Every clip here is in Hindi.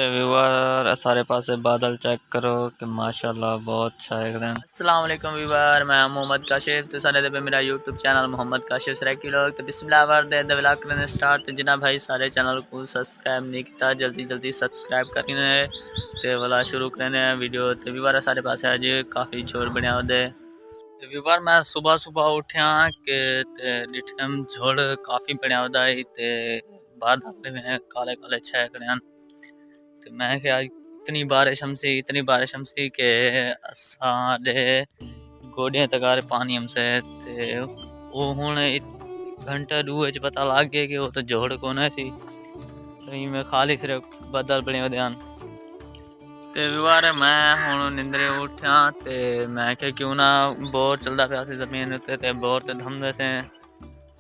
ते व्यूवर सारे पासे बादल चेक करो कि माशाल्लाह बहुत अच्छा है एकदम। अस्सलाम वालेकुम व्यूवर, मैं मोहम्मद काशिफ ते सारे दे मेरा यूट्यूब चैनल मोहम्मद काशिफ सराकी लोग ते बिस्मिल्लाह वर्दे द व्लॉग करने स्टार्ट ते जिना भाई सारे चैनल को सब्सक्राइब नहीं किया जल्दी जल्दी सब्सक्राइब करने ते वाला शुरू करने वीडियो ते व्यूवर सारे पासे अज काफ़ी जोर बनया होदे। व्यूवर मैं सुबह सुबह उठ्या के ते डिठम झोड़ काफ़ी बनया होदा है ते बादल में काले काले छाए खड़े तो मैं क्या इतनी बारिश हमसी के साढ़े गोडियां तक पानी हमसे ते वो हुण घंटा दूए च पता लग गया कि वो तो जोड़ कौन सी तो मैं खाली सिर्फ बदल बने ध्यान ते व्यूवर मैं हुण निंदरे उठ्या ते मैं क्या क्यों ना बोर चलता पाया सी जमीन उत्ते ते बोर ते धमदे से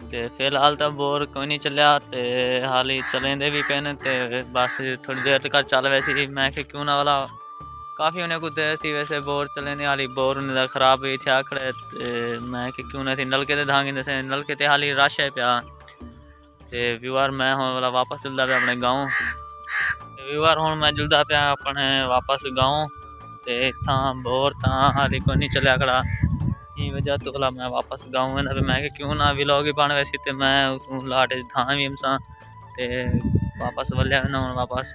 ते फिलहाल तो बोर कोई नहीं चलिया ते हाली चलेंदे भी पेन ते बस थोड़ी देर तक चल वैसे मैं कि क्यों ना वाला काफ़ी उन्हें कुछ देर थी वैसे बोर चलेंदे हाली बोर उन्हें ख़राब ही थे आखड़े ते मैं कि क्यों ना थी नलके ते धांगे जैसे नलके ते हाली रश है पिया ते व्यूवर मैं हूँ वाला वापस चलता पाया अपने गाँव व्यूवर हूँ मैं जुलता पाया अपने वापस गाँव ते इतना बोर था हाली कोई नहीं चलिया खड़ा वजह तो भला मैं वापस गाँव में मैं क्यों ना व्लॉग ही पाने वैसे तो मैं उस लाट था भी हमसा ते वापस वलिया ना वापस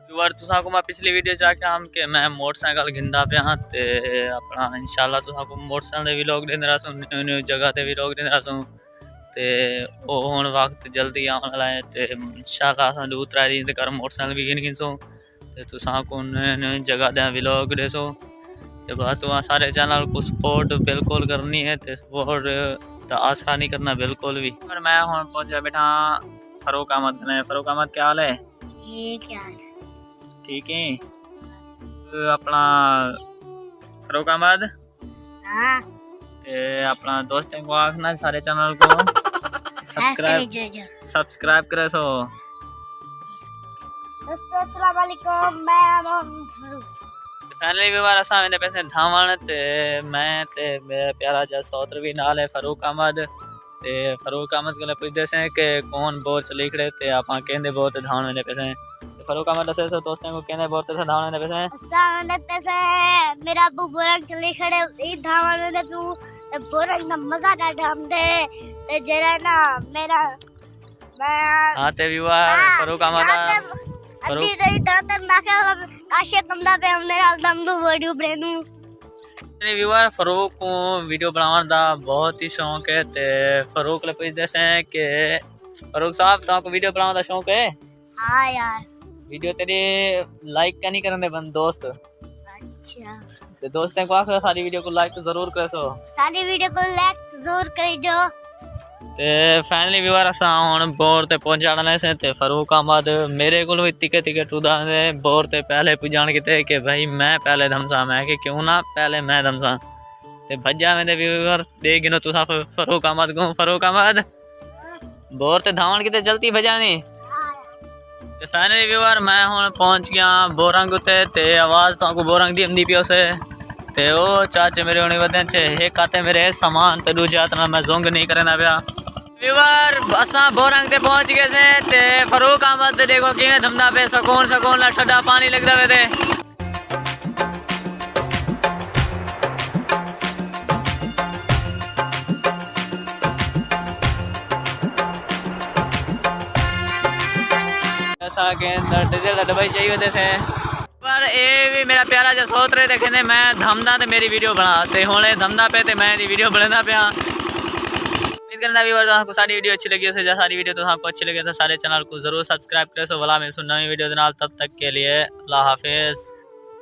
व्यूवर तुसा को मैं पिछली वीडियो जाके हम के मैं मोटरसाइकिल घिंदा पे ते अपना इंशाल्लाह तुसा को मोटरसाइकिल दे व्लॉग देंदा रहूं न्यू जगह ते व्लॉग देंदा रहूं ते ओ हुन वक्त जल्दी आने वाला है ते इंशाल्लाह असां 2-3 दिन तक मोटरसाइकिल भी गिन गिनसो ते तुसा को न्यू जगह दे व्लॉग देसो तो बस तो सारे चैनल को सपोर्ट बिल्कुल करनी है तो सपोर्ट तो आशा नहीं करना बिल्कुल भी। पर मैं हूँ पहुँचा बैठा फरूक अहमद ने। फरूक अहमद क्या हाल है? ठीक है अपना फरूक अहमद अपना दोस्तों को आखना सारे चैनल को सब्सक्राइब करे सो। दोस्तों अस्सलाम वालेकुम, मैं मोहम्मद फरूक। फाइनली व्यूवर असा वेंदे पैसे धावण ते मैं ते मेरा प्यारा जा सौत्र भी नाल है फरूक अहमद ते फरूक अहमद को पूछदे से कि कौन बोर चली खड़े ते आपा कहंदे बोर ते धावण वेंदे पैसे ते फरूक अहमद दसे सो दोस्तों को कहंदे बोर ते धावण वेंदे पैसे असा वेंदे पैसे मेरा अब्बू बोरंग चली खड़े ई धावण वेंदे तू ते बोरंग दा मजा दा धामदे ते जरा ना मेरा मैं हां ते व्यूवर फरूक अहमद अद्दी तेरी दांतर माके काशे कमदा पे हमने दम दो वीडियो बनेनु। व्यूवर फरूक को वीडियो बनाने का बहुत ही शौक है ते फरूक ले पूछदे से कि फरूक साहब ताको वीडियो बनाने का शौक है? हां यार वीडियो तेरी लाइक क्या नहीं करने बंद दोस्त। अच्छा ते दोस्तों को आखो सारी वीडियो को लाइक जरूर करसो। सारी वीडियो को लाइक जरूर करिजो। ते फाइनली व्यूवर असा हुन बोर ते पहुंच जाने से ते फरूक अहमद मेरे को तिके तिके टूदा दे बोर ते पहले पुजान किते कि भाई मैं पहले धमसा मैं कि क्यों ना पहले मैं धमसा ते भज्जा में व्यूवर दे गिनो तुसा फरूक अहमद को। फरूक अहमद बोर ते धावण किते जल्दी भजानी ते फाइनली व्यूवर मैं हुन पहुंच गया बोरंग उते ते आवाज ताको बोरंग दी आंदी पियो से ते ओ चाचे मेरे होने वदन छे एक आते मेरे सामान ते दूजे हाथ मैं जोंग नहीं करना पिया। व्यूवर असा बोरंग ते पहुंच गए से ते फरूक अहमद देखो किवें धमदा पे सुकून सुकून ला ठंडा पानी लगदा वे ते ऐसा के डीजल दा डब्बा चाहिए होते से पर ये भी मेरा प्यारा जो सोतरे थे कहते मैं धमदा ते मेरी वीडियो बना ते हुणे धमदा पे ते मैं वीडियो बनाना पिया। उम्मीद करना भी आपको सारी वीडियो अच्छी लगी है सारी वीडियो तो आपको अच्छी लगी तो सारे चैनल को जरूर सब्सक्राइब करें। सो वाला मैं नई वीडियो तब तक के लिए अल्लाह हाफिज़।